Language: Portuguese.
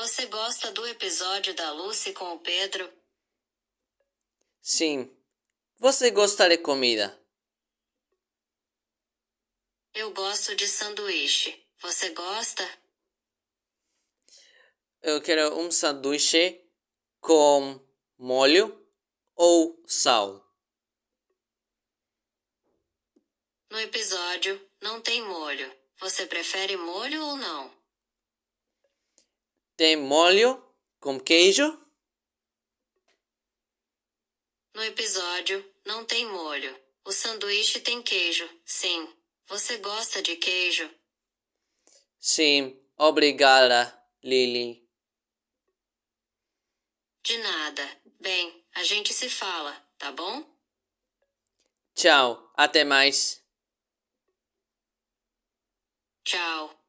Você gosta do episódio da Lucy com o Pedro? Sim. Você gosta de comida? Eu gosto de sanduíche. Você gosta? Eu quero um sanduíche com molho ou sal. No episódio, não tem molho. Você prefere molho ou não? Tem molho com queijo? No episódio, não tem molho. O sanduíche tem queijo, sim. Você gosta de queijo? Sim, obrigada, Lily. De nada. Bem, a gente se fala, tá bom? Tchau, até mais. Tchau.